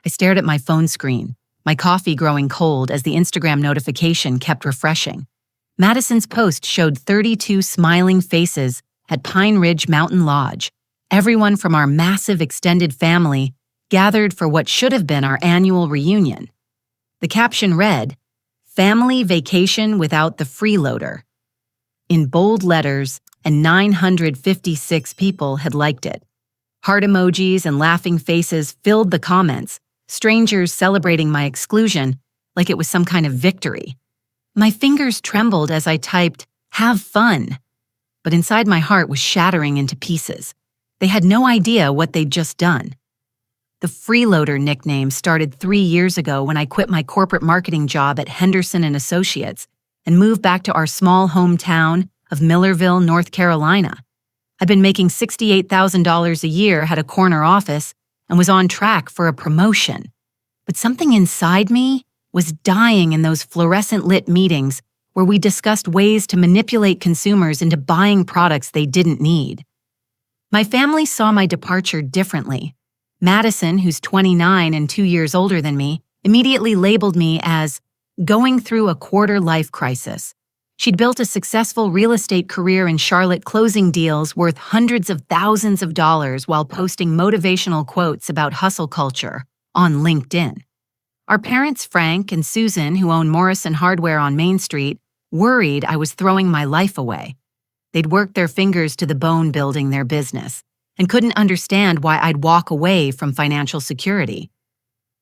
I stared at my phone screen, my coffee growing cold as the Instagram notification kept refreshing. Madison's post showed 32 smiling faces at Pine Ridge Mountain Lodge, everyone from our massive extended family gathered for what should have been our annual reunion. The caption read, "Family vacation without the freeloader," in bold letters, and 956 people had liked it. Heart emojis and laughing faces filled the comments, strangers celebrating my exclusion like it was some kind of victory. My fingers trembled as I typed, "Have fun," but inside my heart was shattering into pieces. They had no idea what they'd just done. The Freeloader nickname started 3 years ago when I quit my corporate marketing job at Henderson & Associates and moved back to our small hometown of Millerville, North Carolina. I'd been making $68,000 a year, had a corner office, and was on track for a promotion. But something inside me was dying in those fluorescent-lit meetings where we discussed ways to manipulate consumers into buying products they didn't need. My family saw my departure differently. Madison, who's 29 and 2 years older than me, immediately labeled me as going through a quarter-life crisis. She'd built a successful real estate career in Charlotte, closing deals worth hundreds of thousands of dollars while posting motivational quotes about hustle culture on LinkedIn. Our parents, Frank and Susan, who own Morrison Hardware on Main Street, worried I was throwing my life away. They'd worked their fingers to the bone building their business and couldn't understand why I'd walk away from financial security.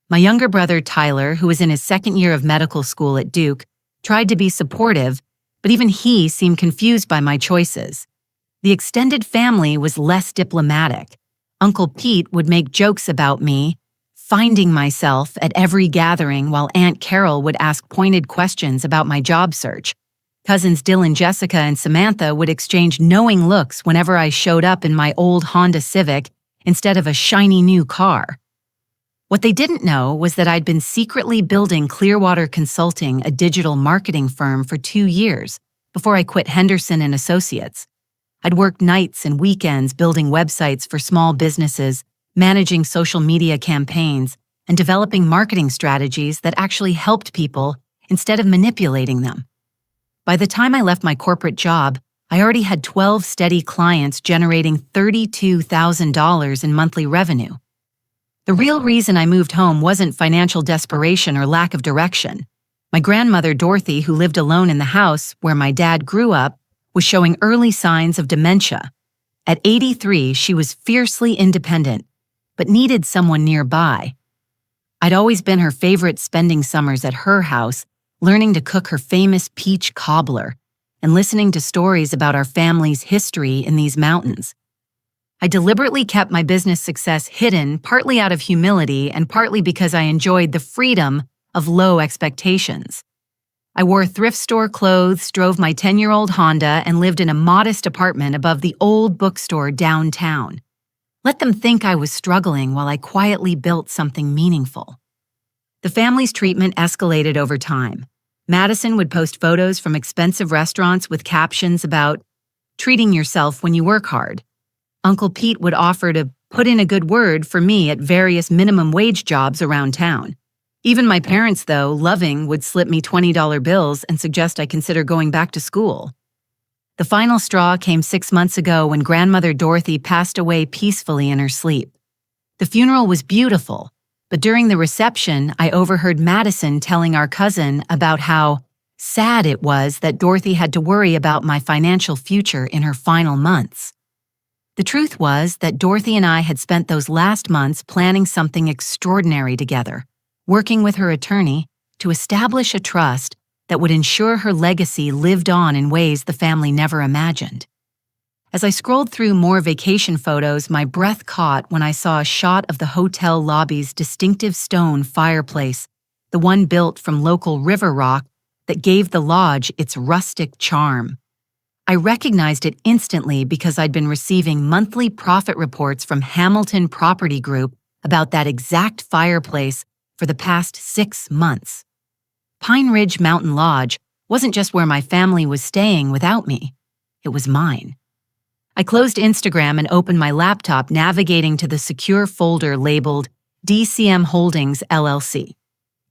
My younger brother, Tyler, who was in his second year of medical school at Duke, tried to be supportive, but even he seemed confused by my choices. The extended family was less diplomatic. Uncle Pete would make jokes about me, finding myself at every gathering, while Aunt Carol would ask pointed questions about my job search. Cousins Dylan, Jessica, and Samantha would exchange knowing looks whenever I showed up in my old Honda Civic instead of a shiny new car. What they didn't know was that I'd been secretly building Clearwater Consulting, a digital marketing firm, for 2 years before I quit Henderson & Associates. I'd worked nights and weekends building websites for small businesses, managing social media campaigns, and developing marketing strategies that actually helped people instead of manipulating them. By the time I left my corporate job, I already had 12 steady clients generating $32,000 in monthly revenue. The real reason I moved home wasn't financial desperation or lack of direction. My grandmother, Dorothy, who lived alone in the house where my dad grew up, was showing early signs of dementia. At 83, she was fiercely independent, but needed someone nearby. I'd always been her favorite, spending summers at her house, learning to cook her famous peach cobbler and listening to stories about our family's history in these mountains. I deliberately kept my business success hidden, partly out of humility and partly because I enjoyed the freedom of low expectations. I wore thrift store clothes, drove my 10-year-old Honda, and lived in a modest apartment above the old bookstore downtown. Let them think I was struggling while I quietly built something meaningful. The family's treatment escalated over time. Madison would post photos from expensive restaurants with captions about treating yourself when you work hard. Uncle Pete would offer to put in a good word for me at various minimum wage jobs around town. Even my parents, though, loving, would slip me $20 bills and suggest I consider going back to school. The final straw came 6 months ago when grandmother Dorothy passed away peacefully in her sleep. The funeral was beautiful, but during the reception, I overheard Madison telling our cousin about how sad it was that Dorothy had to worry about my financial future in her final months. The truth was that Dorothy and I had spent those last months planning something extraordinary together, working with her attorney to establish a trust that would ensure her legacy lived on in ways the family never imagined. As I scrolled through more vacation photos, my breath caught when I saw a shot of the hotel lobby's distinctive stone fireplace, the one built from local river rock that gave the lodge its rustic charm. I recognized it instantly because I'd been receiving monthly profit reports from Hamilton Property Group about that exact fireplace for the past 6 months. Pine Ridge Mountain Lodge wasn't just where my family was staying without me. It was mine. I closed Instagram and opened my laptop, navigating to the secure folder labeled DCM Holdings, LLC.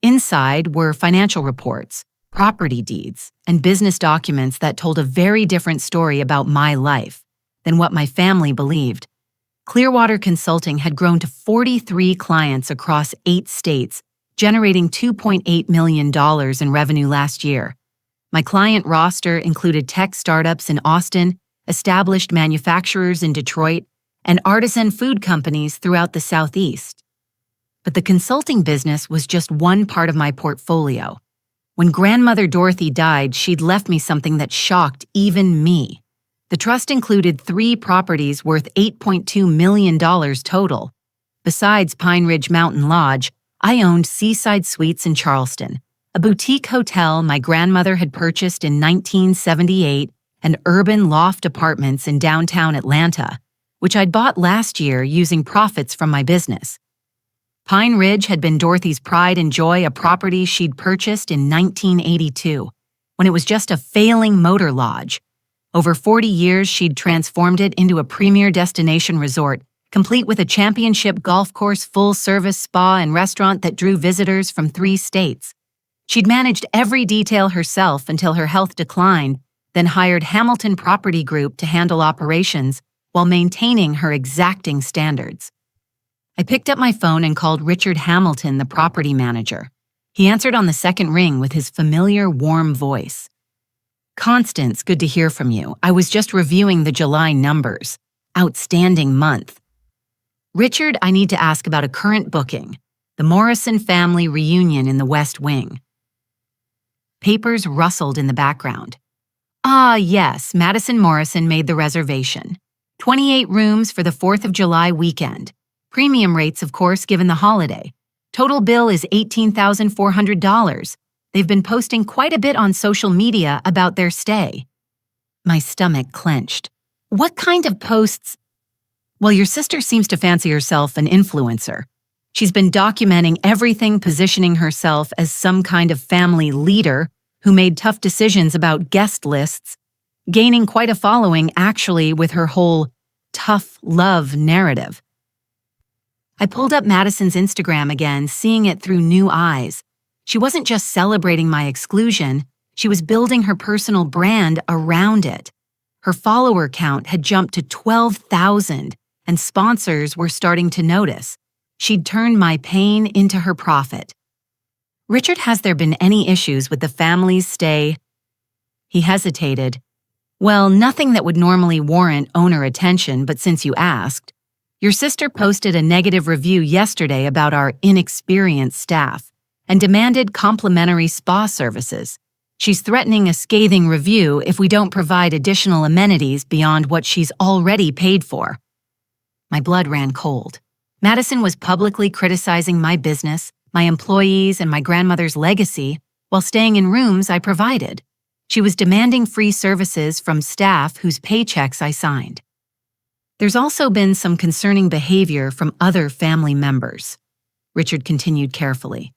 Inside were financial reports, property deeds, and business documents that told a very different story about my life than what my family believed. Clearwater Consulting had grown to 43 clients across 8 states, generating $2.8 million in revenue last year. My client roster included tech startups in Austin, established manufacturers in Detroit, and artisan food companies throughout the Southeast. But the consulting business was just one part of my portfolio. When grandmother Dorothy died, she'd left me something that shocked even me. The trust included 3 properties worth $8.2 million total. Besides Pine Ridge Mountain Lodge, I owned Seaside Suites in Charleston, a boutique hotel my grandmother had purchased in 1978, and urban loft apartments in downtown Atlanta, which I'd bought last year using profits from my business. Pine Ridge had been Dorothy's pride and joy, a property she'd purchased in 1982, when it was just a failing motor lodge. Over 40 years, she'd transformed it into a premier destination resort, complete with a championship golf course, full-service spa, and restaurant that drew visitors from 3 states. She'd managed every detail herself until her health declined, then hired Hamilton Property Group to handle operations while maintaining her exacting standards. I picked up my phone and called Richard Hamilton, the property manager. He answered on the second ring with his familiar, warm voice. "Constance, good to hear from you. I was just reviewing the July numbers. Outstanding month." "Richard, I need to ask about a current booking, the Morrison family reunion in the West Wing." Papers rustled in the background. "Ah, yes, Madison Morrison made the reservation. 28 rooms for the 4th of July weekend. Premium rates, of course, given the holiday. Total bill is $18,400. They've been posting quite a bit on social media about their stay." My stomach clenched. "What kind of posts?" "Well, your sister seems to fancy herself an influencer. She's been documenting everything, positioning herself as some kind of family leader who made tough decisions about guest lists, gaining quite a following actually with her whole tough love narrative." I pulled up Madison's Instagram again, seeing it through new eyes. She wasn't just celebrating my exclusion, she was building her personal brand around it. Her follower count had jumped to 12,000, and sponsors were starting to notice. She'd turned my pain into her profit. "Richard, has there been any issues with the family's stay?" He hesitated. "Well, nothing that would normally warrant owner attention, but since you asked, your sister posted a negative review yesterday about our inexperienced staff and demanded complimentary spa services. She's threatening a scathing review if we don't provide additional amenities beyond what she's already paid for." My blood ran cold. Madison was publicly criticizing my business, my employees, and my grandmother's legacy while staying in rooms I provided. She was demanding free services from staff whose paychecks I signed. "There's also been some concerning behavior from other family members," Richard continued carefully.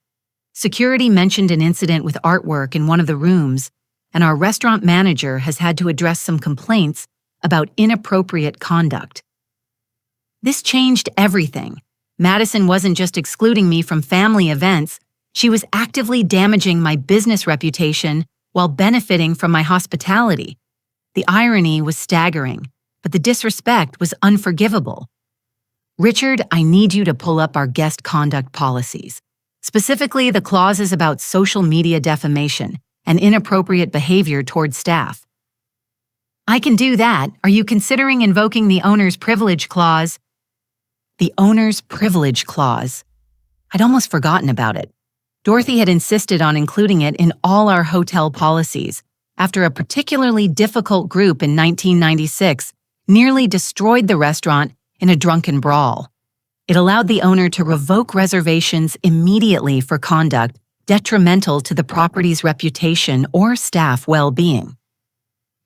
"Security mentioned an incident with artwork in one of the rooms, and our restaurant manager has had to address some complaints about inappropriate conduct." This changed everything. Madison wasn't just excluding me from family events, she was actively damaging my business reputation while benefiting from my hospitality. The irony was staggering, but the disrespect was unforgivable. "Richard, I need you to pull up our guest conduct policies, specifically the clauses about social media defamation and inappropriate behavior toward staff." "I can do that. Are you considering invoking the owner's privilege clause?" The owner's privilege clause. I'd almost forgotten about it. Dorothy had insisted on including it in all our hotel policies after a particularly difficult group in 1996 nearly destroyed the restaurant in a drunken brawl. It allowed the owner to revoke reservations immediately for conduct detrimental to the property's reputation or staff well-being.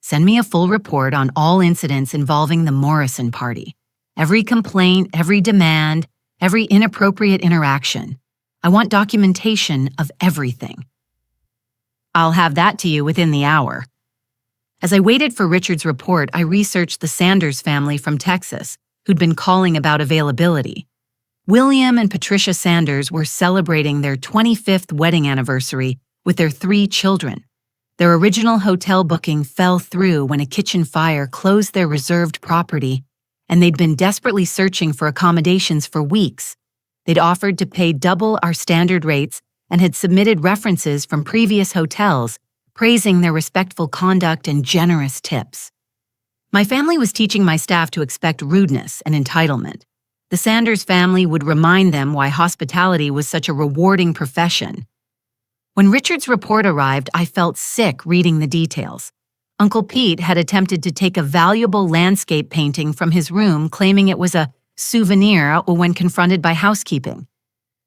"Send me a full report on all incidents involving the Morrison party. Every complaint, every demand, every inappropriate interaction. I want documentation of everything." "I'll have that to you within the hour." As I waited for Richard's report, I researched the Sanders family from Texas, who'd been calling about availability. William and Patricia Sanders were celebrating their 25th wedding anniversary with their 3 children. Their original hotel booking fell through when a kitchen fire closed their reserved property, and they'd been desperately searching for accommodations for weeks. They'd offered to pay double our standard rates and had submitted references from previous hotels, praising their respectful conduct and generous tips. My family was teaching my staff to expect rudeness and entitlement. The Sanders family would remind them why hospitality was such a rewarding profession. When Richard's report arrived, I felt sick reading the details. Uncle Pete had attempted to take a valuable landscape painting from his room, claiming it was a souvenir when confronted by housekeeping.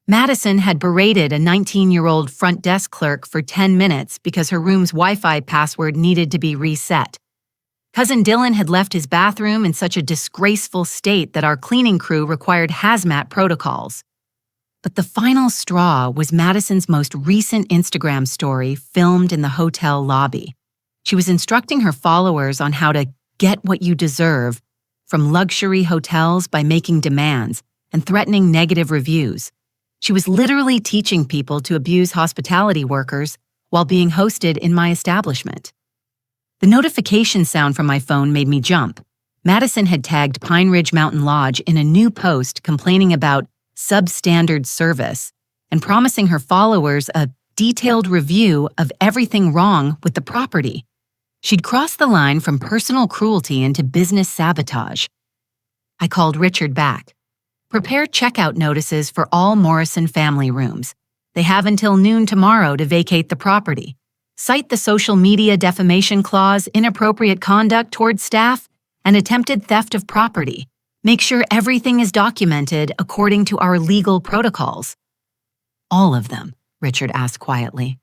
Madison had berated a 19-year-old front desk clerk for 10 minutes because her room's Wi-Fi password needed to be reset. Cousin Dylan had left his bathroom in such a disgraceful state that our cleaning crew required hazmat protocols. But the final straw was Madison's most recent Instagram story filmed in the hotel lobby. She was instructing her followers on how to get what you deserve from luxury hotels by making demands and threatening negative reviews. She was literally teaching people to abuse hospitality workers while being hosted in my establishment. The notification sound from my phone made me jump. Madison had tagged Pine Ridge Mountain Lodge in a new post complaining about substandard service and promising her followers a detailed review of everything wrong with the property. She'd crossed the line from personal cruelty into business sabotage. I called Richard back. Prepare checkout notices for all Morrison family rooms. They have until noon tomorrow to vacate the property. Cite the social media defamation clause, inappropriate conduct towards staff, and attempted theft of property. Make sure everything is documented according to our legal protocols. All of them, Richard asked quietly.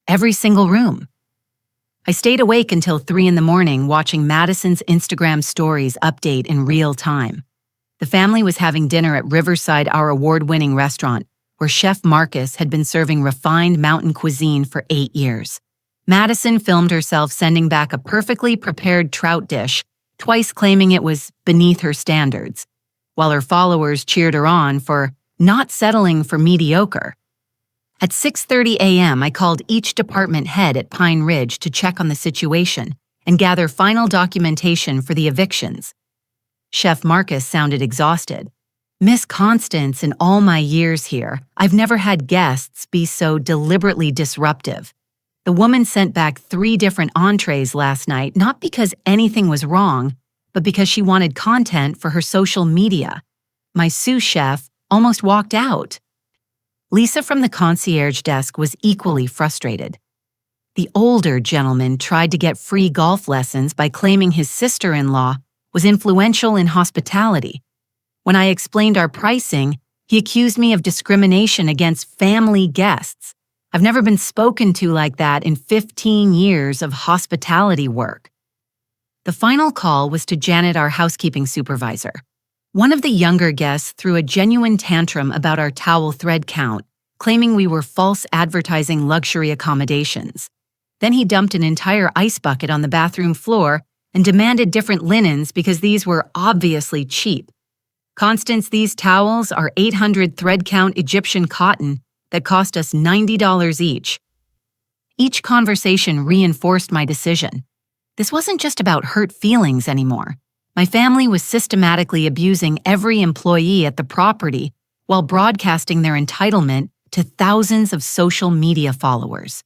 Every single room. I stayed awake until 3 a.m. watching Madison's Instagram stories update in real time. The family was having dinner at Riverside, our award-winning restaurant, where Chef Marcus had been serving refined mountain cuisine for 8 years. Madison filmed herself sending back a perfectly prepared trout dish, twice claiming it was beneath her standards, while her followers cheered her on for not settling for mediocre. At 6:30 a.m., I called each department head at Pine Ridge to check on the situation and gather final documentation for the evictions. Chef Marcus sounded exhausted. Miss Constance, in all my years here, I've never had guests be so deliberately disruptive. The woman sent back 3 different entrees last night, not because anything was wrong, but because she wanted content for her social media. My sous chef almost walked out. Lisa from the concierge desk was equally frustrated. The older gentleman tried to get free golf lessons by claiming his sister-in-law was influential in hospitality. When I explained our pricing, he accused me of discrimination against family guests. I've never been spoken to like that in 15 years of hospitality work. The final call was to Janet, our housekeeping supervisor. One of the younger guests threw a genuine tantrum about our towel thread count, claiming we were false advertising luxury accommodations. Then he dumped an entire ice bucket on the bathroom floor and demanded different linens because these were obviously cheap. Constance, these towels are 800 thread count Egyptian cotton that cost us $90 each. Each conversation reinforced my decision. This wasn't just about hurt feelings anymore. My family was systematically abusing every employee at the property while broadcasting their entitlement to thousands of social media followers.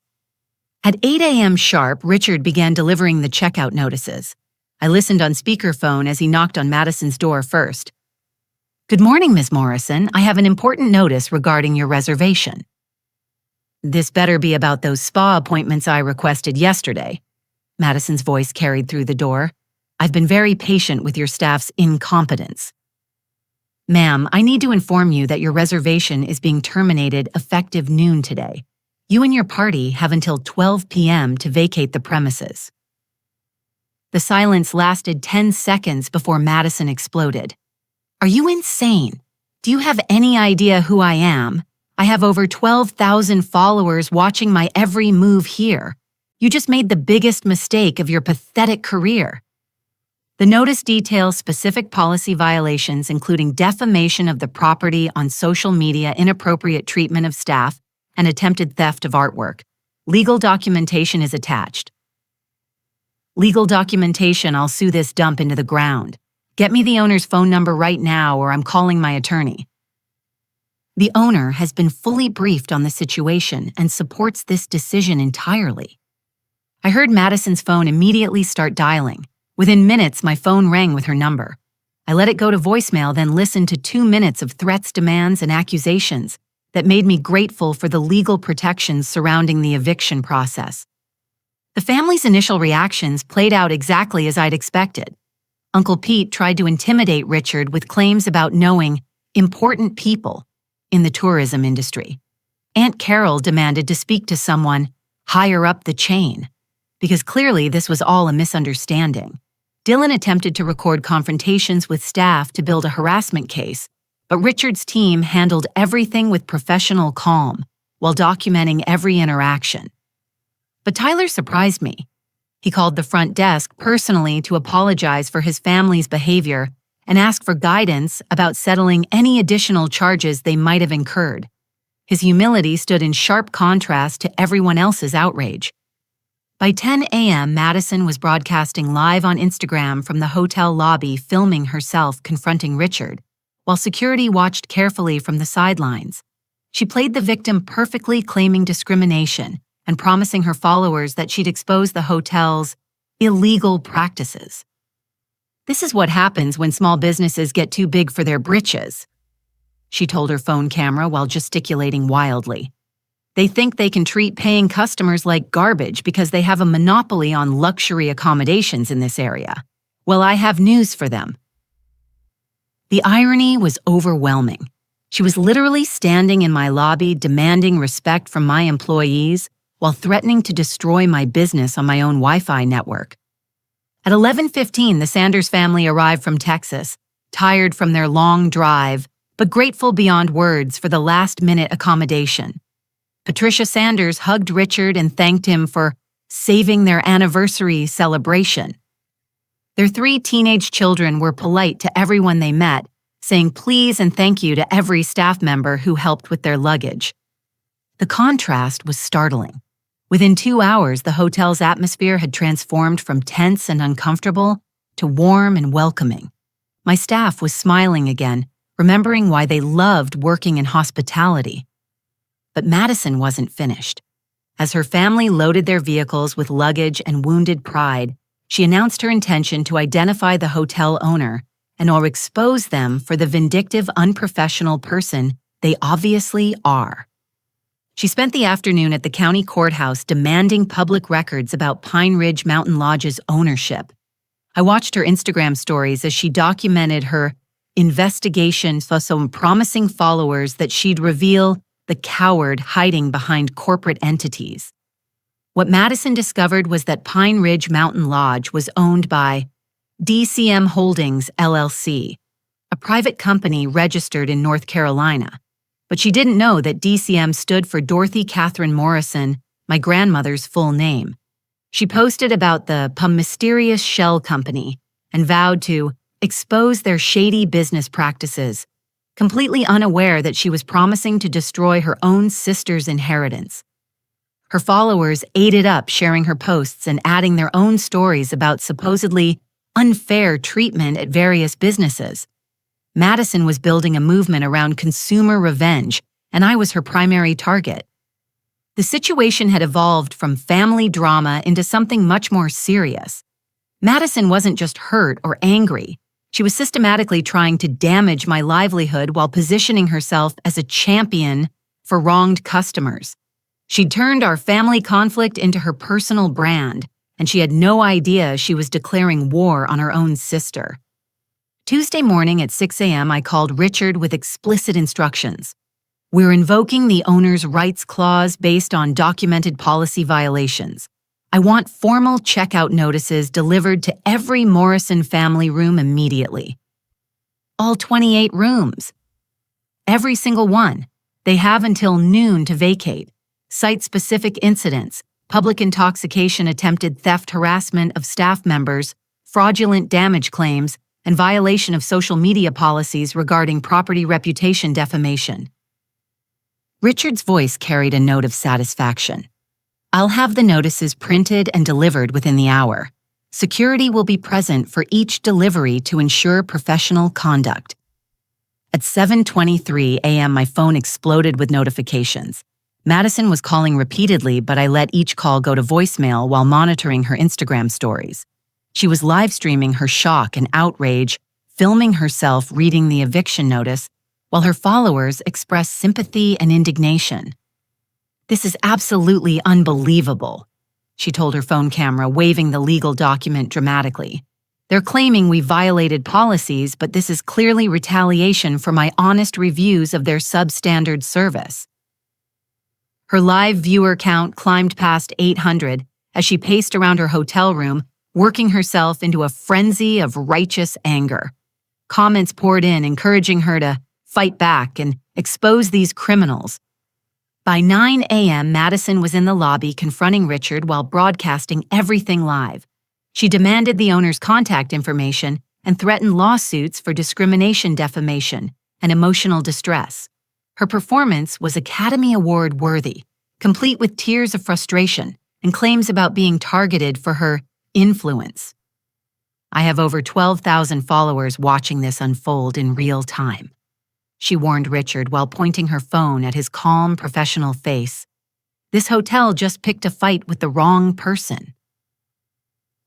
At 8 a.m. sharp, Richard began delivering the checkout notices. I listened on speakerphone as he knocked on Madison's door first. "Good morning, Ms. Morrison. I have an important notice regarding your reservation." "This better be about those spa appointments I requested yesterday." Madison's voice carried through the door. "I've been very patient with your staff's incompetence." "Ma'am, I need to inform you that your reservation is being terminated effective noon today. You and your party have until 12 p.m. to vacate the premises." The silence lasted 10 seconds before Madison exploded. "Are you insane? Do you have any idea who I am? I have over 12,000 followers watching my every move here. You just made the biggest mistake of your pathetic career." The notice details specific policy violations, including defamation of the property on social media, inappropriate treatment of staff, and attempted theft of artwork. Legal documentation is attached. Legal documentation, I'll sue this dump into the ground. Get me the owner's phone number right now or I'm calling my attorney. The owner has been fully briefed on the situation and supports this decision entirely. I heard Madison's phone immediately start dialing. Within minutes, my phone rang with her number. I let it go to voicemail, then listened to 2 minutes of threats, demands, and accusations that made me grateful for the legal protections surrounding the eviction process. The family's initial reactions played out exactly as I'd expected. Uncle Pete tried to intimidate Richard with claims about knowing important people in the tourism industry. Aunt Carol demanded to speak to someone higher up the chain, because clearly this was all a misunderstanding. Dylan attempted to record confrontations with staff to build a harassment case, but Richard's team handled everything with professional calm while documenting every interaction. But Tyler surprised me. He called the front desk personally to apologize for his family's behavior and ask for guidance about settling any additional charges they might have incurred. His humility stood in sharp contrast to everyone else's outrage. By 10 a.m., Madison was broadcasting live on Instagram from the hotel lobby, filming herself confronting Richard, while security watched carefully from the sidelines. She played the victim perfectly, claiming discrimination and promising her followers that she'd expose the hotel's illegal practices. "This is what happens when small businesses get too big for their britches," she told her phone camera while gesticulating wildly. "They think they can treat paying customers like garbage because they have a monopoly on luxury accommodations in this area. Well, I have news for them." The irony was overwhelming. She was literally standing in my lobby demanding respect from my employees while threatening to destroy my business on my own Wi-Fi network. At 11:15, the Sanders family arrived from Texas, tired from their long drive, but grateful beyond words for the last-minute accommodation. Patricia Sanders hugged Richard and thanked him for saving their anniversary celebration. Their 3 teenage children were polite to everyone they met, saying please and thank you to every staff member who helped with their luggage. The contrast was startling. Within 2 hours, the hotel's atmosphere had transformed from tense and uncomfortable to warm and welcoming. My staff was smiling again, remembering why they loved working in hospitality. But Madison wasn't finished. As her family loaded their vehicles with luggage and wounded pride, she announced her intention to identify the hotel owner and or expose them for the vindictive, unprofessional person they obviously are. She spent the afternoon at the county courthouse demanding public records about Pine Ridge Mountain Lodge's ownership. I watched her Instagram stories as she documented her investigation for some promising followers that she'd reveal the coward hiding behind corporate entities. What Madison discovered was that Pine Ridge Mountain Lodge was owned by DCM Holdings, LLC, a private company registered in North Carolina. But she didn't know that DCM stood for Dorothy Catherine Morrison, my grandmother's full name. She posted about the mysterious shell company and vowed to expose their shady business practices, completely unaware that she was promising to destroy her own sister's inheritance. Her followers ate it up, sharing her posts and adding their own stories about supposedly unfair treatment at various businesses. Madison was building a movement around consumer revenge, and I was her primary target. The situation had evolved from family drama into something much more serious. Madison wasn't just hurt or angry. She was systematically trying to damage my livelihood while positioning herself as a champion for wronged customers. She'd turned our family conflict into her personal brand, and she had no idea she was declaring war on her own sister. Tuesday morning at 6 a.m., I called Richard with explicit instructions. "We're invoking the owner's rights clause based on documented policy violations. I want formal checkout notices delivered to every Morrison family room immediately." All 28 rooms. Every single one. They have until noon to vacate. Site-specific incidents, public intoxication, attempted theft, harassment of staff members, fraudulent damage claims, and violation of social media policies regarding property reputation defamation. Richard's voice carried a note of satisfaction. I'll have the notices printed and delivered within the hour. Security will be present for each delivery to ensure professional conduct. At 7:23 a.m., my phone exploded with notifications. Madison was calling repeatedly, but I let each call go to voicemail while monitoring her Instagram stories. She was live streaming her shock and outrage, filming herself reading the eviction notice, while her followers expressed sympathy and indignation. This is absolutely unbelievable, she told her phone camera, waving the legal document dramatically. They're claiming we violated policies, but this is clearly retaliation for my honest reviews of their substandard service. Her live viewer count climbed past 800 as she paced around her hotel room, working herself into a frenzy of righteous anger. Comments poured in, encouraging her to fight back and expose these criminals. By 9 a.m., Madison was in the lobby confronting Richard while broadcasting everything live. She demanded the owner's contact information and threatened lawsuits for discrimination, defamation, and emotional distress. Her performance was Academy Award worthy, complete with tears of frustration and claims about being targeted for her influence. I have over 12,000 followers watching this unfold in real time, she warned Richard while pointing her phone at his calm, professional face. This hotel just picked a fight with the wrong person.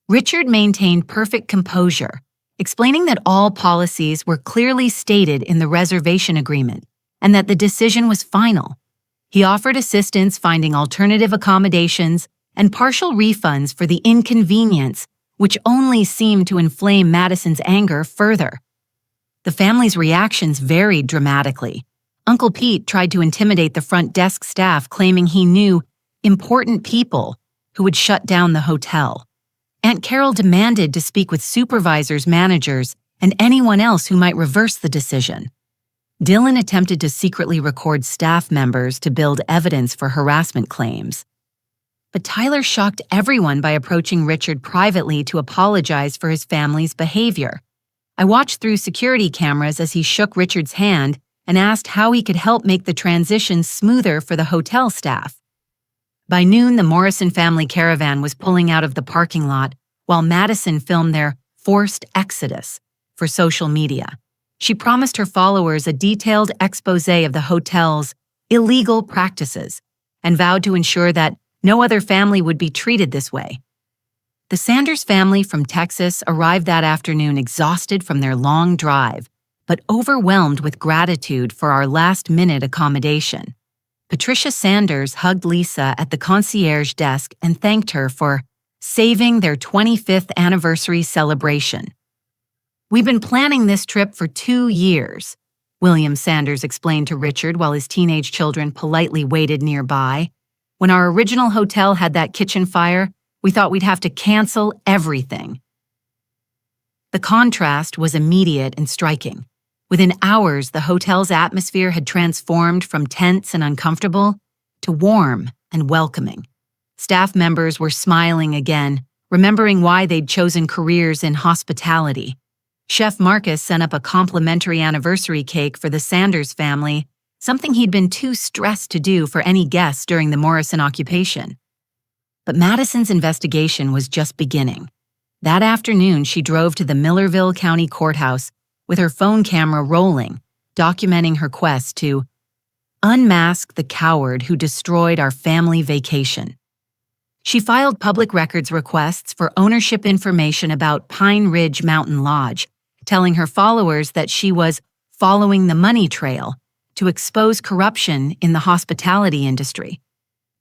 Richard maintained perfect composure, explaining that all policies were clearly stated in the reservation agreement and that the decision was final. He offered assistance finding alternative accommodations and partial refunds for the inconvenience, which only seemed to inflame Madison's anger further. The family's reactions varied dramatically. Uncle Pete tried to intimidate the front desk staff, claiming he knew important people who would shut down the hotel. Aunt Carol demanded to speak with supervisors, managers, and anyone else who might reverse the decision. Dylan attempted to secretly record staff members to build evidence for harassment claims. But Tyler shocked everyone by approaching Richard privately to apologize for his family's behavior. I watched through security cameras as he shook Richard's hand and asked how he could help make the transition smoother for the hotel staff. By noon, the Morrison family caravan was pulling out of the parking lot while Madison filmed their forced exodus for social media. She promised her followers a detailed exposé of the hotel's illegal practices and vowed to ensure that no other family would be treated this way. The Sanders family from Texas arrived that afternoon exhausted from their long drive, but overwhelmed with gratitude for our last-minute accommodation. Patricia Sanders hugged Lisa at the concierge desk and thanked her for saving their 25th anniversary celebration. We've been planning this trip for 2 years, William Sanders explained to Richard while his teenage children politely waited nearby. When our original hotel had that kitchen fire, we thought we'd have to cancel everything. The contrast was immediate and striking. Within hours, the hotel's atmosphere had transformed from tense and uncomfortable to warm and welcoming. Staff members were smiling again, remembering why they'd chosen careers in hospitality. Chef Marcus sent up a complimentary anniversary cake for the Sanders family, something he'd been too stressed to do for any guests during the Morrison occupation. But Madison's investigation was just beginning. That afternoon, she drove to the Millerville County Courthouse with her phone camera rolling, documenting her quest to unmask the coward who destroyed our family vacation. She filed public records requests for ownership information about Pine Ridge Mountain Lodge, telling her followers that she was following the money trail to expose corruption in the hospitality industry.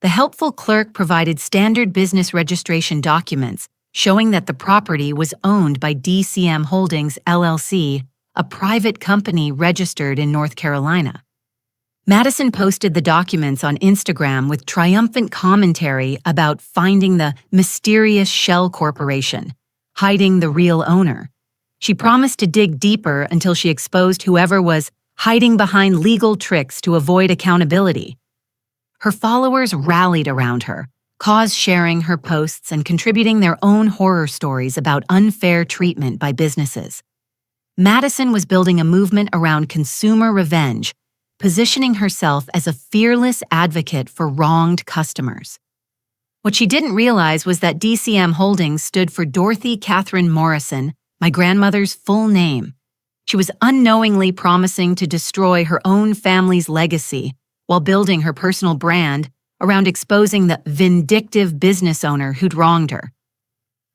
The helpful clerk provided standard business registration documents showing that the property was owned by DCM Holdings, LLC, a private company registered in North Carolina. Madison posted the documents on Instagram with triumphant commentary about finding the mysterious shell corporation, hiding the real owner. She promised to dig deeper until she exposed whoever was hiding behind legal tricks to avoid accountability. Her followers rallied around her, cause sharing her posts and contributing their own horror stories about unfair treatment by businesses. Madison was building a movement around consumer revenge, positioning herself as a fearless advocate for wronged customers. What she didn't realize was that DCM Holdings stood for Dorothy Catherine Morrison, my grandmother's full name. She was unknowingly promising to destroy her own family's legacy while building her personal brand around exposing the vindictive business owner who'd wronged her.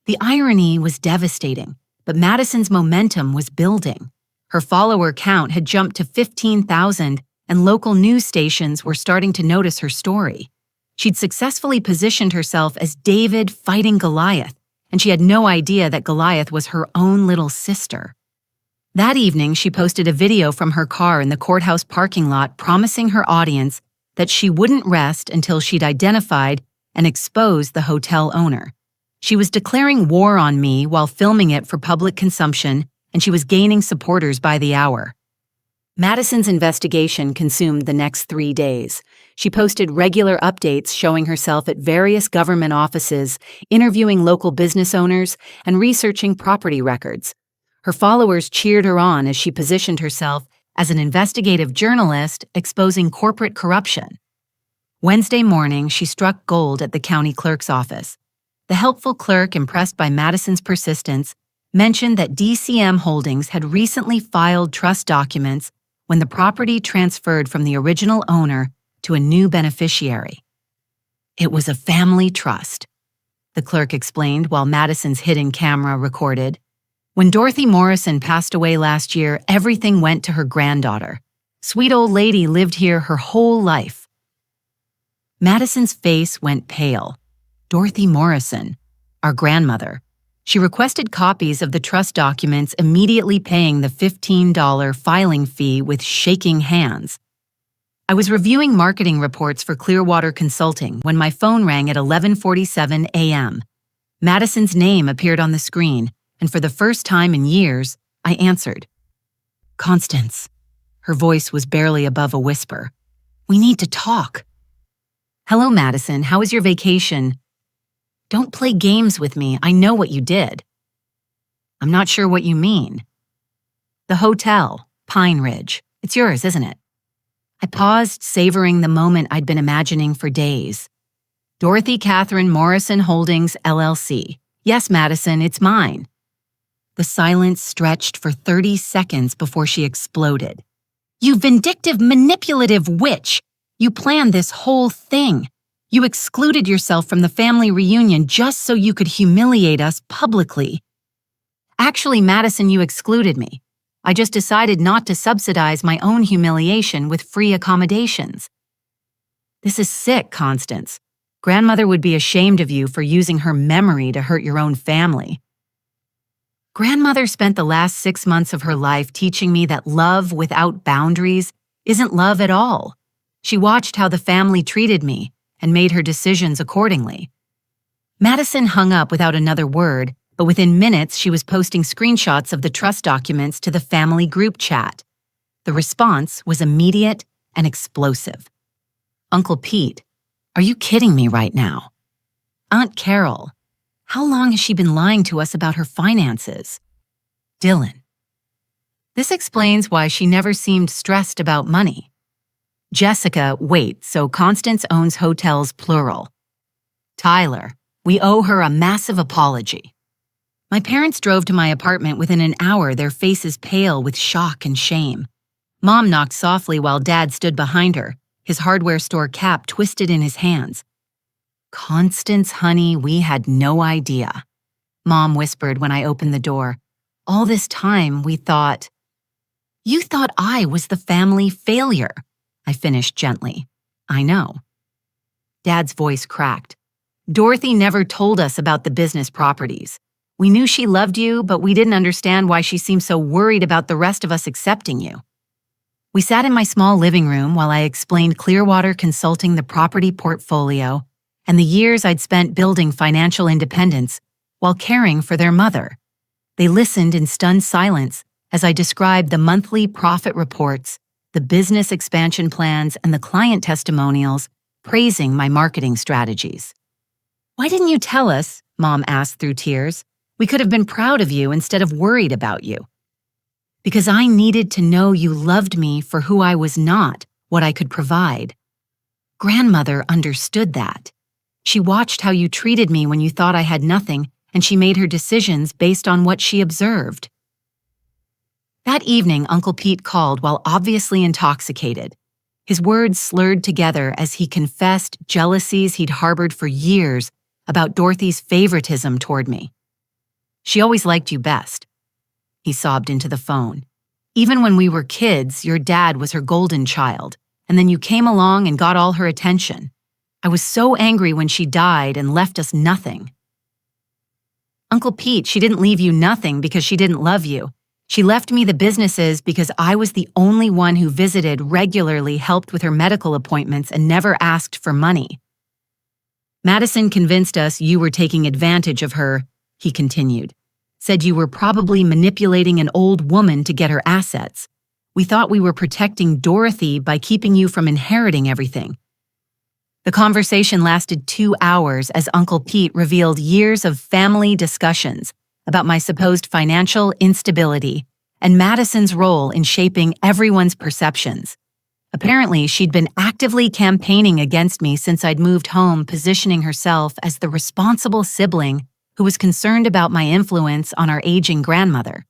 The irony was devastating, but Madison's momentum was building. Her follower count had jumped to 15,000, and local news stations were starting to notice her story. She'd successfully positioned herself as David fighting Goliath, and she had no idea that Goliath was her own little sister. That evening, she posted a video from her car in the courthouse parking lot promising her audience that she wouldn't rest until she'd identified and exposed the hotel owner. She was declaring war on me while filming it for public consumption, and she was gaining supporters by the hour. Madison's investigation consumed the next 3 days. She posted regular updates showing herself at various government offices, interviewing local business owners, and researching property records. Her followers cheered her on as she positioned herself as an investigative journalist exposing corporate corruption. Wednesday morning, she struck gold at the county clerk's office. The helpful clerk, impressed by Madison's persistence, mentioned that DCM Holdings had recently filed trust documents when the property transferred from the original owner to a new beneficiary. It was a family trust, the clerk explained while Madison's hidden camera recorded. When Dorothy Morrison passed away last year, everything went to her granddaughter. Sweet old lady lived here her whole life. Madison's face went pale. Dorothy Morrison, our grandmother. She requested copies of the trust documents, immediately paying the $15 filing fee with shaking hands. I was reviewing marketing reports for Clearwater Consulting when my phone rang at 11:47 a.m. Madison's name appeared on the screen, and for the first time in years, I answered. Constance. Her voice was barely above a whisper. We need to talk. Hello, Madison. How was your vacation? Don't play games with me. I know what you did. I'm not sure what you mean. The hotel, Pine Ridge. It's yours, isn't it? I paused, savoring the moment I'd been imagining for days. Dorothy Catherine Morrison Holdings, LLC. Yes, Madison, it's mine. The silence stretched for 30 seconds before she exploded. You vindictive, manipulative witch! You planned this whole thing. You excluded yourself from the family reunion just so you could humiliate us publicly. Actually, Madison, you excluded me. I just decided not to subsidize my own humiliation with free accommodations. This is sick, Constance. Grandmother would be ashamed of you for using her memory to hurt your own family. Grandmother spent the last 6 months of her life teaching me that love without boundaries isn't love at all. She watched how the family treated me and made her decisions accordingly. Madison hung up without another word, but within minutes she was posting screenshots of the trust documents to the family group chat. The response was immediate and explosive. Uncle Pete, are you kidding me right now? Aunt Carol, how long has she been lying to us about her finances? Dylan. This explains why she never seemed stressed about money. Jessica, wait, so Constance owns hotels plural. Tyler, we owe her a massive apology. My parents drove to my apartment within an hour, their faces pale with shock and shame. Mom knocked softly while Dad stood behind her, his hardware store cap twisted in his hands. Constance, honey, we had no idea. Mom whispered when I opened the door. All this time, we thought... You thought I was the family failure, I finished gently. I know. Dad's voice cracked. Dorothy never told us about the business properties. We knew she loved you, but we didn't understand why she seemed so worried about the rest of us accepting you. We sat in my small living room while I explained Clearwater Consulting the property portfolio and the years I'd spent building financial independence while caring for their mother. They listened in stunned silence as I described the monthly profit reports, the business expansion plans, and the client testimonials praising my marketing strategies. "Why didn't you tell us?" Mom asked through tears. "We could have been proud of you instead of worried about you." "Because I needed to know you loved me for who I was not, what I could provide." Grandmother understood that. She watched how you treated me when you thought I had nothing, and she made her decisions based on what she observed. That evening, Uncle Pete called while obviously intoxicated. His words slurred together as he confessed jealousies he'd harbored for years about Dorothy's favoritism toward me. "She always liked you best," he sobbed into the phone. "Even when we were kids, your dad was her golden child, and then you came along and got all her attention. I was so angry when she died and left us nothing." "Uncle Pete, she didn't leave you nothing because she didn't love you. She left me the businesses because I was the only one who visited regularly, helped with her medical appointments, and never asked for money. Madison convinced us you were taking advantage of her," he continued. "Said you were probably manipulating an old woman to get her assets. We thought we were protecting Dorothy by keeping you from inheriting everything." The conversation lasted 2 hours as Uncle Pete revealed years of family discussions about my supposed financial instability and Madison's role in shaping everyone's perceptions. Apparently, she'd been actively campaigning against me since I'd moved home, positioning herself as the responsible sibling who was concerned about my influence on our aging grandmother.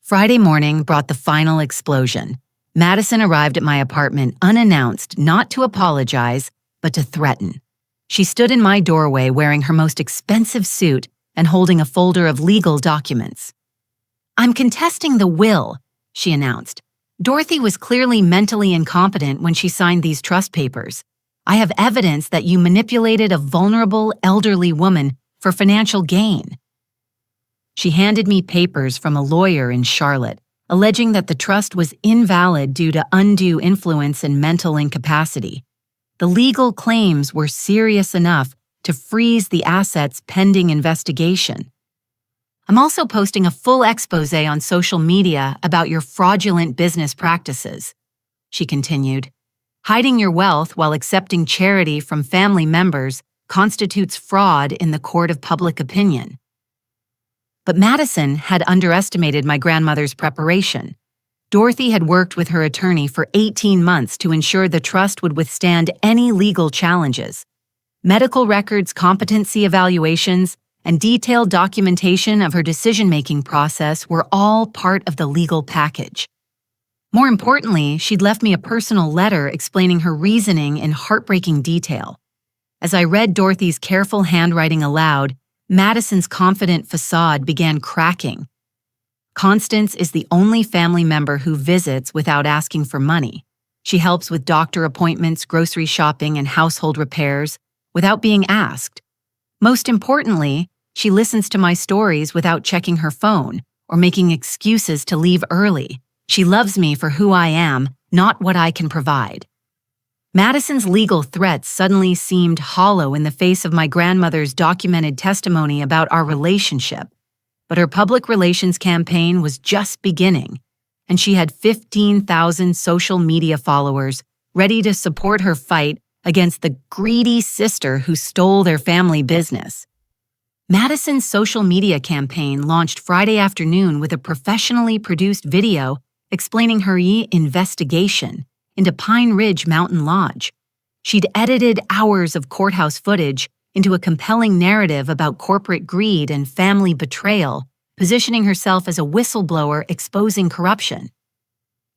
Friday morning brought the final explosion. Madison arrived at my apartment unannounced, not to apologize, but to threaten. She stood in my doorway wearing her most expensive suit and holding a folder of legal documents. "I'm contesting the will," she announced. "Dorothy was clearly mentally incompetent when she signed these trust papers. I have evidence that you manipulated a vulnerable, elderly woman for financial gain." She handed me papers from a lawyer in Charlotte, alleging that the trust was invalid due to undue influence and mental incapacity. The legal claims were serious enough to freeze the assets pending investigation. "I'm also posting a full expose on social media about your fraudulent business practices," she continued. "Hiding your wealth while accepting charity from family members constitutes fraud in the court of public opinion." But Madison had underestimated my grandmother's preparation. Dorothy had worked with her attorney for 18 months to ensure the trust would withstand any legal challenges. Medical records, competency evaluations, and detailed documentation of her decision-making process were all part of the legal package. More importantly, she'd left me a personal letter explaining her reasoning in heartbreaking detail. As I read Dorothy's careful handwriting aloud, Madison's confident facade began cracking. "Constance is the only family member who visits without asking for money. She helps with doctor appointments, grocery shopping, and household repairs without being asked. Most importantly, she listens to my stories without checking her phone or making excuses to leave early. She loves me for who I am, not what I can provide." Madison's legal threats suddenly seemed hollow in the face of my grandmother's documented testimony about our relationship. But her public relations campaign was just beginning, and she had 15,000 social media followers ready to support her fight against the greedy sister who stole their family business. Madison's social media campaign launched Friday afternoon with a professionally produced video explaining her investigation into Pine Ridge Mountain Lodge. She'd edited hours of courthouse footage into a compelling narrative about corporate greed and family betrayal, positioning herself as a whistleblower exposing corruption.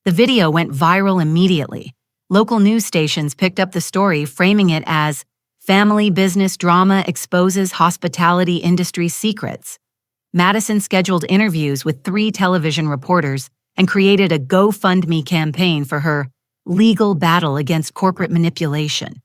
The video went viral immediately. Local news stations picked up the story, framing it as "Family business drama exposes hospitality industry secrets." Madison scheduled interviews with 3 television reporters and created a GoFundMe campaign for her legal battle against corporate manipulation.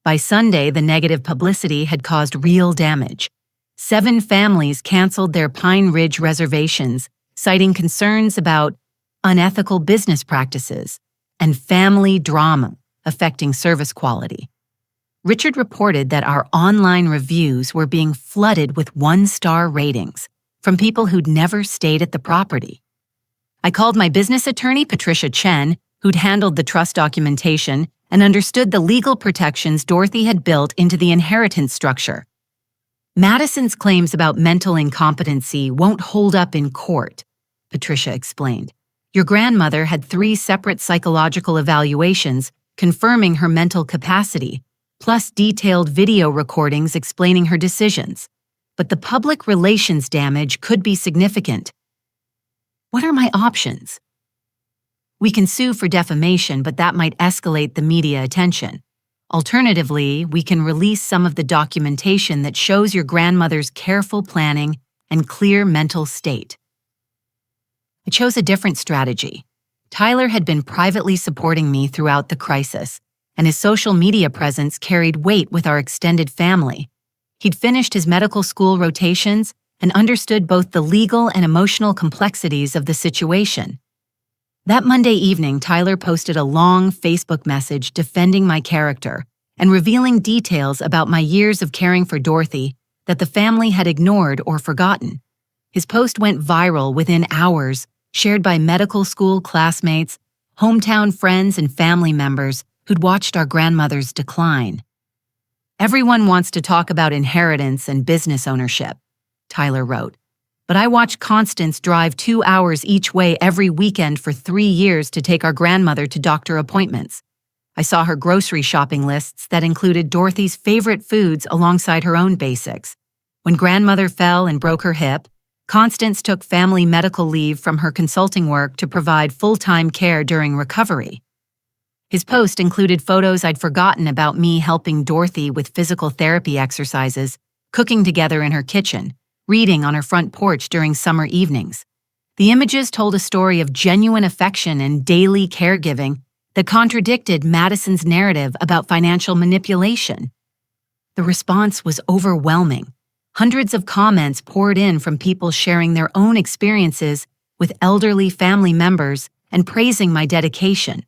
By Sunday, the negative publicity had caused real damage. 7 families canceled their Pine Ridge reservations, citing concerns about unethical business practices and family drama affecting service quality. Richard reported that our online reviews were being flooded with 1-star ratings from people who'd never stayed at the property. I called my business attorney, Patricia Chen, who'd handled the trust documentation and understood the legal protections Dorothy had built into the inheritance structure. Madison's claims about mental incompetency won't hold up in court, Patricia explained. Your grandmother had 3 separate psychological evaluations confirming her mental capacity, plus detailed video recordings explaining her decisions. But the public relations damage could be significant. What are my options? We can sue for defamation, but that might escalate the media attention. Alternatively, we can release some of the documentation that shows your grandmother's careful planning and clear mental state. I chose a different strategy. Tyler had been privately supporting me throughout the crisis, and his social media presence carried weight with our extended family. He'd finished his medical school rotations and understood both the legal and emotional complexities of the situation. That Monday evening, Tyler posted a long Facebook message defending my character and revealing details about my years of caring for Dorothy that the family had ignored or forgotten. His post went viral within hours, shared by medical school classmates, hometown friends, and family members who'd watched our grandmother's decline. Everyone wants to talk about inheritance and business ownership, Tyler wrote. But I watched Constance drive 2 hours each way every weekend for 3 years to take our grandmother to doctor appointments. I saw her grocery shopping lists that included Dorothy's favorite foods alongside her own basics. When grandmother fell and broke her hip, Constance took family medical leave from her consulting work to provide full-time care during recovery. His post included photos I'd forgotten about me helping Dorothy with physical therapy exercises, cooking together in her kitchen, reading on her front porch during summer evenings. The images told a story of genuine affection and daily caregiving that contradicted Madison's narrative about financial manipulation. The response was overwhelming. Hundreds of comments poured in from people sharing their own experiences with elderly family members and praising my dedication.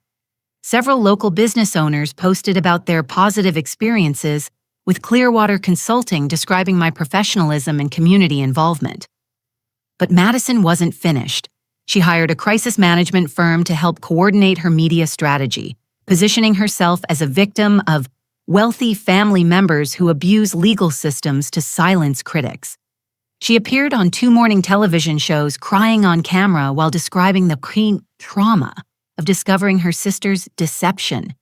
Several local business owners posted about their positive experiences, with Clearwater Consulting describing my professionalism and community involvement. But Madison wasn't finished. She hired a crisis management firm to help coordinate her media strategy, positioning herself as a victim of wealthy family members who abuse legal systems to silence critics. She appeared on 2 morning television shows crying on camera while describing the trauma of discovering her sister's deception.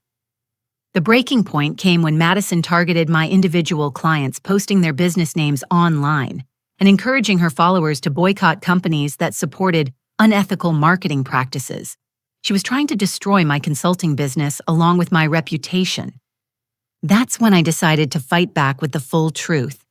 The breaking point came when Madison targeted my individual clients, posting their business names online and encouraging her followers to boycott companies that supported unethical marketing practices. She was trying to destroy my consulting business along with my reputation. That's when I decided to fight back with the full truth.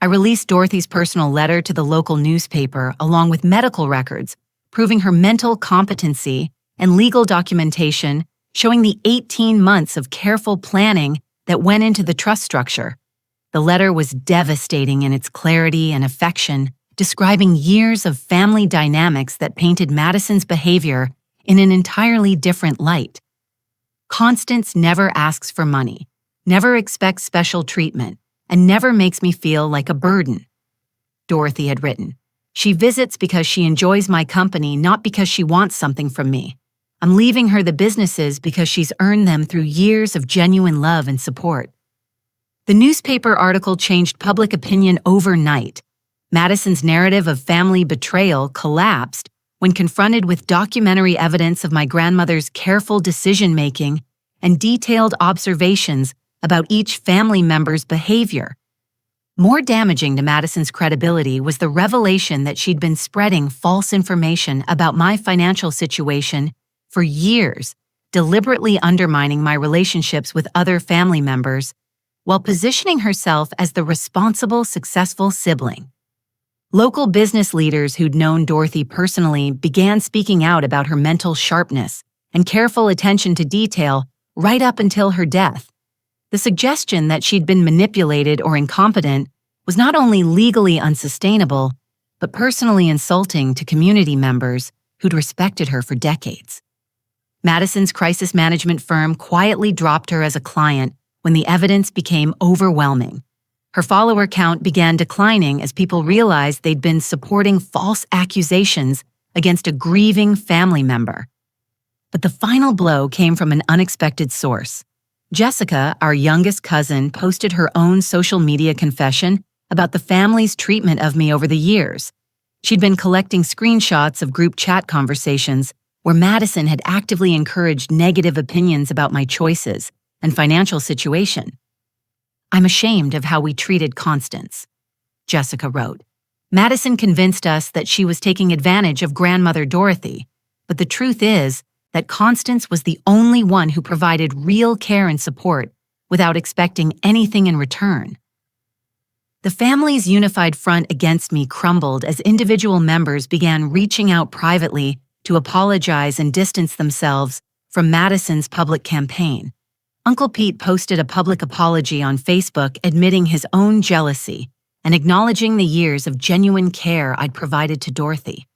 I released Dorothy's personal letter to the local newspaper along with medical records, proving her mental competency and legal documentation showing the 18 months of careful planning that went into the trust structure. The letter was devastating in its clarity and affection, describing years of family dynamics that painted Madison's behavior in an entirely different light. Constance never asks for money, never expects special treatment, and never makes me feel like a burden, Dorothy had written. She visits because she enjoys my company, not because she wants something from me. I'm leaving her the businesses because she's earned them through years of genuine love and support. The newspaper article changed public opinion overnight. Madison's narrative of family betrayal collapsed when confronted with documentary evidence of my grandmother's careful decision-making and detailed observations about each family member's behavior. More damaging to Madison's credibility was the revelation that she'd been spreading false information about my financial situation for years, deliberately undermining my relationships with other family members, while positioning herself as the responsible, successful sibling. Local business leaders who'd known Dorothy personally began speaking out about her mental sharpness and careful attention to detail right up until her death. The suggestion that she'd been manipulated or incompetent was not only legally unsustainable, but personally insulting to community members who'd respected her for decades. Madison's crisis management firm quietly dropped her as a client when the evidence became overwhelming. Her follower count began declining as people realized they'd been supporting false accusations against a grieving family member. But the final blow came from an unexpected source. Jessica, our youngest cousin, posted her own social media confession about the family's treatment of me over the years. She'd been collecting screenshots of group chat conversations where Madison had actively encouraged negative opinions about my choices and financial situation. "I'm ashamed of how we treated Constance," Jessica wrote. "Madison convinced us that she was taking advantage of grandmother Dorothy, but the truth is that Constance was the only one who provided real care and support without expecting anything in return." The family's unified front against me crumbled as individual members began reaching out privately to apologize and distance themselves from Madison's public campaign. Uncle Pete posted a public apology on Facebook admitting his own jealousy and acknowledging the years of genuine care I'd provided to Dorothy.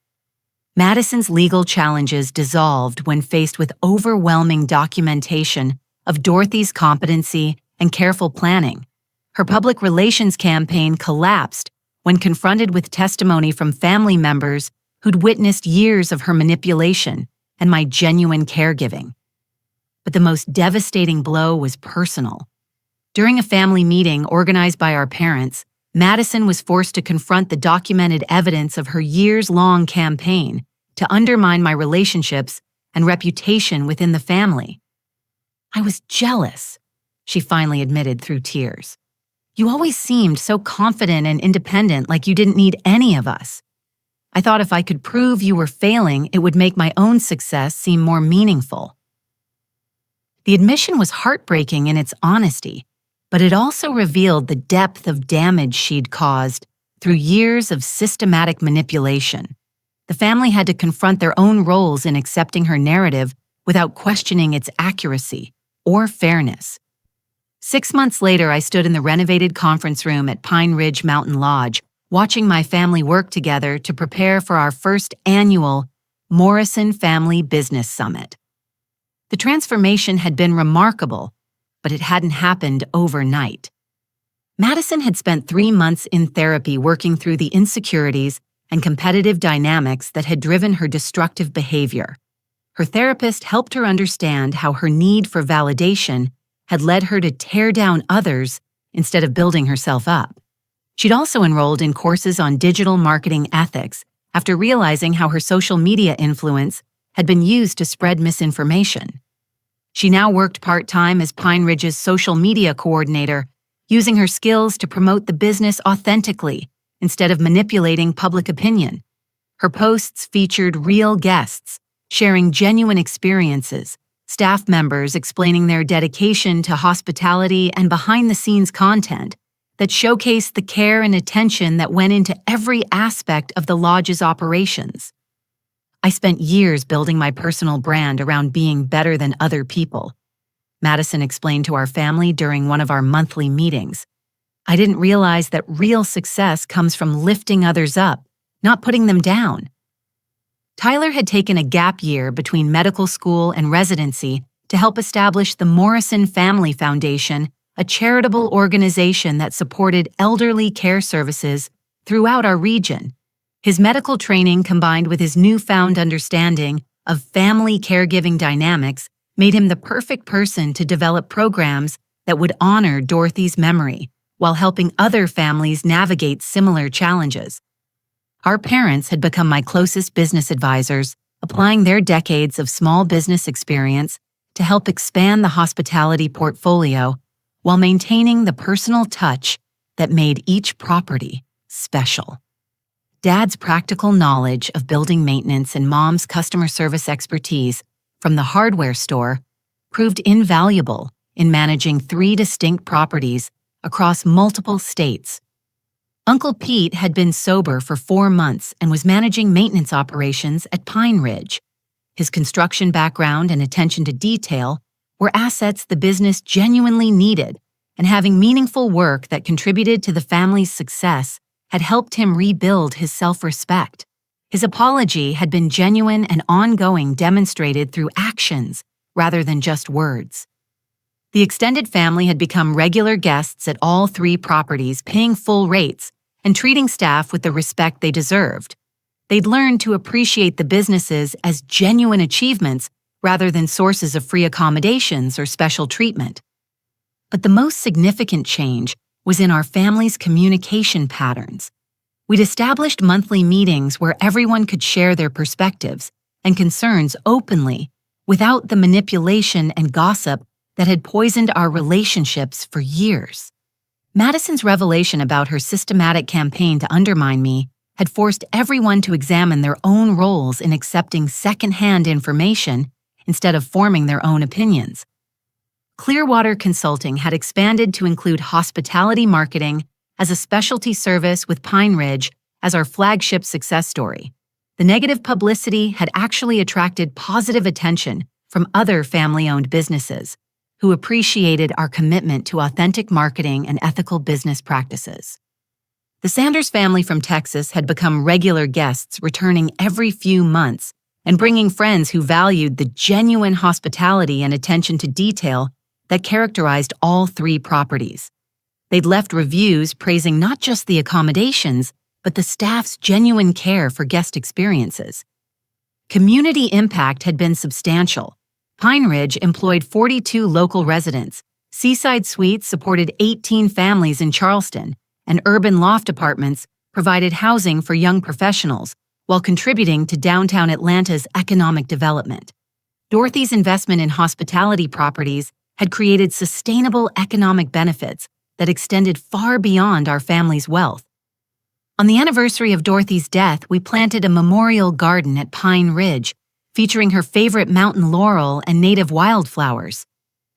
Madison's legal challenges dissolved when faced with overwhelming documentation of Dorothy's competency and careful planning. Her public relations campaign collapsed when confronted with testimony from family members who'd witnessed years of her manipulation and my genuine caregiving. But the most devastating blow was personal. During a family meeting organized by our parents, Madison was forced to confront the documented evidence of her years-long campaign to undermine my relationships and reputation within the family. "I was jealous," she finally admitted through tears. "You always seemed so confident and independent, like you didn't need any of us. I thought if I could prove you were failing, it would make my own success seem more meaningful." The admission was heartbreaking in its honesty, but it also revealed the depth of damage she'd caused through years of systematic manipulation. The family had to confront their own roles in accepting her narrative without questioning its accuracy or fairness. 6 months later, I stood in the renovated conference room at Pine Ridge Mountain Lodge, watching my family work together to prepare for our first annual Morrison Family Business Summit. The transformation had been remarkable, but it hadn't happened overnight. Madison had spent 3 months in therapy working through the insecurities and competitive dynamics that had driven her destructive behavior. Her therapist helped her understand how her need for validation had led her to tear down others instead of building herself up. She'd also enrolled in courses on digital marketing ethics after realizing how her social media influence had been used to spread misinformation. She now worked part-time as Pine Ridge's social media coordinator, using her skills to promote the business authentically instead of manipulating public opinion. Her posts featured real guests, sharing genuine experiences, staff members explaining their dedication to hospitality, and behind-the-scenes content that showcased the care and attention that went into every aspect of the lodge's operations. "I spent years building my personal brand around being better than other people," Madison explained to our family during one of our monthly meetings. "I didn't realize that real success comes from lifting others up, not putting them down." Tyler had taken a gap year between medical school and residency to help establish the Morrison Family Foundation, a charitable organization that supported elderly care services throughout our region. His medical training combined with his newfound understanding of family caregiving dynamics made him the perfect person to develop programs that would honor Dorothy's memory while helping other families navigate similar challenges. Our parents had become my closest business advisors, applying their decades of small business experience to help expand the hospitality portfolio while maintaining the personal touch that made each property special. Dad's practical knowledge of building maintenance and Mom's customer service expertise from the hardware store proved invaluable in managing 3 distinct properties across multiple states. Uncle Pete had been sober for 4 months and was managing maintenance operations at Pine Ridge. His construction background and attention to detail were assets the business genuinely needed, and having meaningful work that contributed to the family's success had helped him rebuild his self-respect. His apology had been genuine and ongoing, demonstrated through actions rather than just words. The extended family had become regular guests at all 3 properties, paying full rates and treating staff with the respect they deserved. They'd learned to appreciate the businesses as genuine achievements rather than sources of free accommodations or special treatment. But the most significant change was in our family's communication patterns. We'd established monthly meetings where everyone could share their perspectives and concerns openly without the manipulation and gossip that had poisoned our relationships for years. Madison's revelation about her systematic campaign to undermine me had forced everyone to examine their own roles in accepting secondhand information instead of forming their own opinions. Clearwater Consulting had expanded to include hospitality marketing as a specialty service with Pine Ridge as our flagship success story. The negative publicity had actually attracted positive attention from other family-owned businesses who appreciated our commitment to authentic marketing and ethical business practices. The Sanders family from Texas had become regular guests, returning every few months and bringing friends who valued the genuine hospitality and attention to detail that characterized all three properties. They'd left reviews praising not just the accommodations, but the staff's genuine care for guest experiences. Community impact had been substantial. Pine Ridge employed 42 local residents, Seaside Suites supported 18 families in Charleston, and urban loft apartments provided housing for young professionals while contributing to downtown Atlanta's economic development. Dorothy's investment in hospitality properties had created sustainable economic benefits that extended far beyond our family's wealth. On the anniversary of Dorothy's death, we planted a memorial garden at Pine Ridge, featuring her favorite mountain laurel and native wildflowers.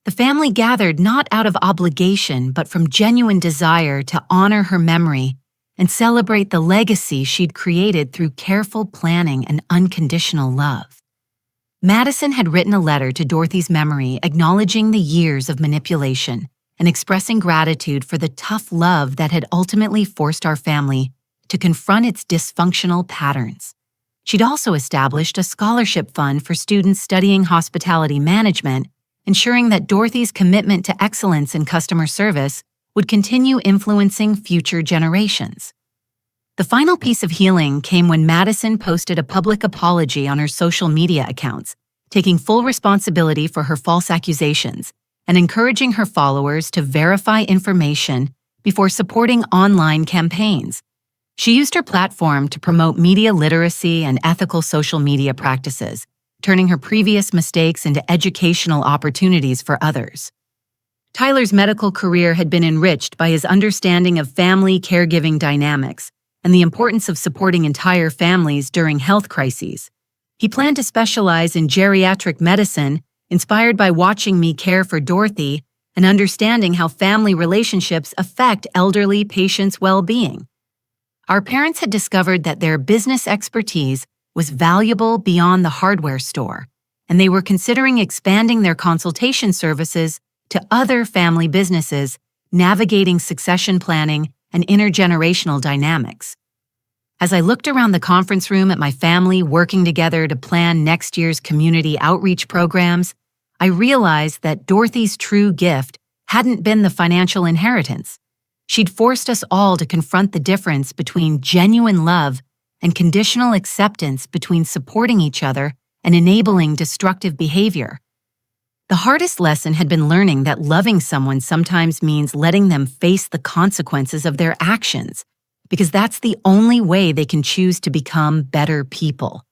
The family gathered not out of obligation, but from genuine desire to honor her memory and celebrate the legacy she'd created through careful planning and unconditional love. Madison had written a letter to Dorothy's memory acknowledging the years of manipulation and expressing gratitude for the tough love that had ultimately forced our family to confront its dysfunctional patterns. She'd also established a scholarship fund for students studying hospitality management, ensuring that Dorothy's commitment to excellence in customer service would continue influencing future generations. The final piece of healing came when Madison posted a public apology on her social media accounts, taking full responsibility for her false accusations and encouraging her followers to verify information before supporting online campaigns. She used her platform to promote media literacy and ethical social media practices, turning her previous mistakes into educational opportunities for others. Tyler's medical career had been enriched by his understanding of family caregiving dynamics and the importance of supporting entire families during health crises. He planned to specialize in geriatric medicine, inspired by watching me care for Dorothy and understanding how family relationships affect elderly patients' well-being. Our parents had discovered that their business expertise was valuable beyond the hardware store, and they were considering expanding their consultation services to other family businesses, navigating succession planning and intergenerational dynamics. As I looked around the conference room at my family working together to plan next year's community outreach programs, I realized that Dorothy's true gift hadn't been the financial inheritance. She'd forced us all to confront the difference between genuine love and conditional acceptance, between supporting each other and enabling destructive behavior. The hardest lesson had been learning that loving someone sometimes means letting them face the consequences of their actions, because that's the only way they can choose to become better people.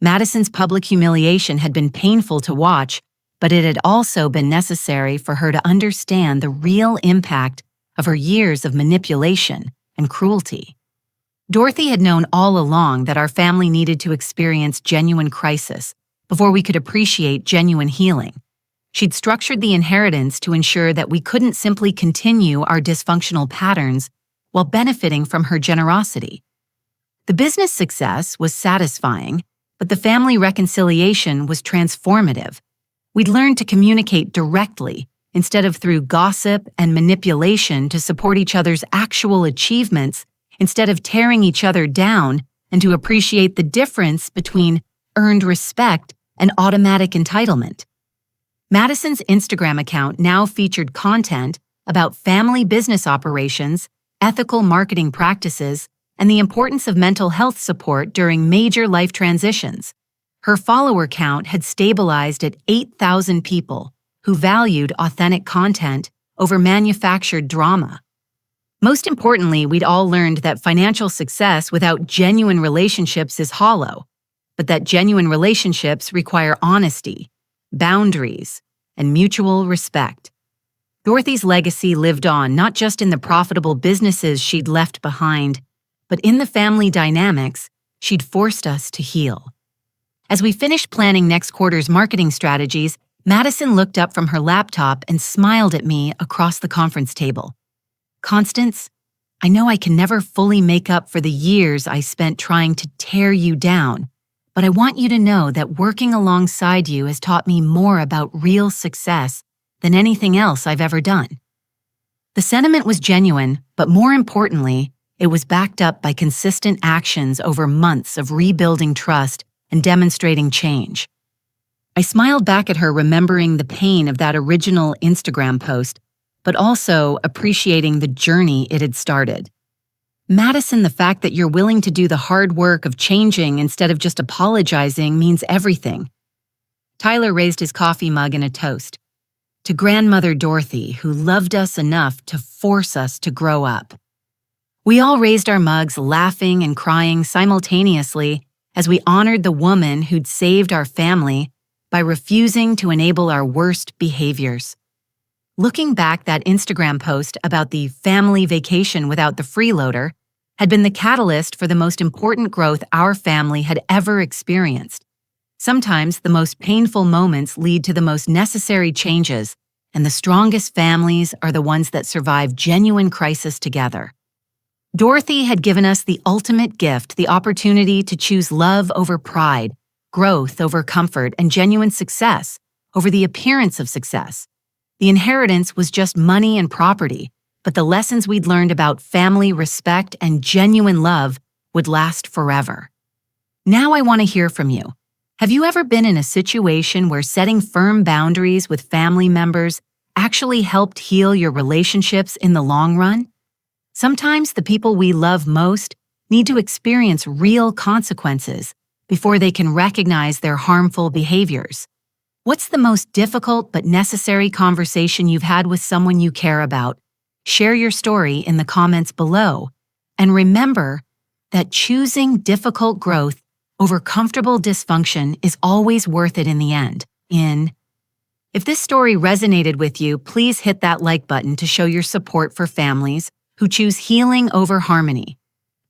Madison's public humiliation had been painful to watch, but it had also been necessary for her to understand the real impact of her years of manipulation and cruelty. Dorothy had known all along that our family needed to experience genuine crisis before we could appreciate genuine healing. She'd structured the inheritance to ensure that we couldn't simply continue our dysfunctional patterns while benefiting from her generosity. The business success was satisfying, but the family reconciliation was transformative. We'd learned to communicate directly instead of through gossip and manipulation, to support each other's actual achievements instead of tearing each other down, and to appreciate the difference between earned respect and automatic entitlement. Madison's Instagram account now featured content about family business operations, ethical marketing practices, and the importance of mental health support during major life transitions. Her follower count had stabilized at 8,000 people who valued authentic content over manufactured drama. Most importantly, we'd all learned that financial success without genuine relationships is hollow, but that genuine relationships require honesty, boundaries, and mutual respect. Dorothy's legacy lived on not just in the profitable businesses she'd left behind, but in the family dynamics she'd forced us to heal. As we finished planning next quarter's marketing strategies, Madison looked up from her laptop and smiled at me across the conference table. "Constance, I know I can never fully make up for the years I spent trying to tear you down, but I want you to know that working alongside you has taught me more about real success than anything else I've ever done." The sentiment was genuine, but more importantly, it was backed up by consistent actions over months of rebuilding trust and demonstrating change. I smiled back at her, remembering the pain of that original Instagram post, but also appreciating the journey it had started. "Madison, the fact that you're willing to do the hard work of changing instead of just apologizing means everything." Tyler raised his coffee mug in a toast. "To Grandmother Dorothy, who loved us enough to force us to grow up." We all raised our mugs, laughing and crying simultaneously as we honored the woman who'd saved our family by refusing to enable our worst behaviors. Looking back, that Instagram post about the family vacation without the freeloader had been the catalyst for the most important growth our family had ever experienced. Sometimes the most painful moments lead to the most necessary changes, and the strongest families are the ones that survive genuine crisis together. Dorothy had given us the ultimate gift, the opportunity to choose love over pride, growth over comfort, and genuine success over the appearance of success. The inheritance was just money and property, but the lessons we'd learned about family, respect, and genuine love would last forever. Now I want to hear from you. Have you ever been in a situation where setting firm boundaries with family members actually helped heal your relationships in the long run? Sometimes the people we love most need to experience real consequences before they can recognize their harmful behaviors. What's the most difficult but necessary conversation you've had with someone you care about? Share your story in the comments below. And remember that choosing difficult growth over comfortable dysfunction is always worth it in the end. If this story resonated with you, please hit that like button to show your support for families who choose healing over harmony.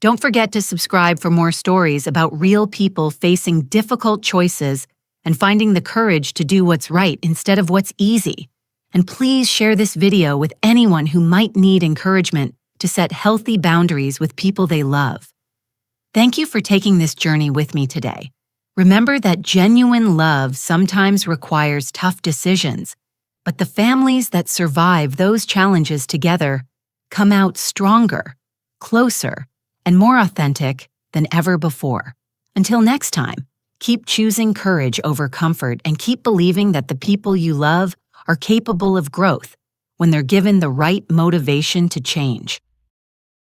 Don't forget to subscribe for more stories about real people facing difficult choices and finding the courage to do what's right instead of what's easy. And please share this video with anyone who might need encouragement to set healthy boundaries with people they love. Thank you for taking this journey with me today. Remember that genuine love sometimes requires tough decisions, but the families that survive those challenges together come out stronger, closer, and more authentic than ever before. Until next time, keep choosing courage over comfort and keep believing that the people you love are capable of growth when they're given the right motivation to change.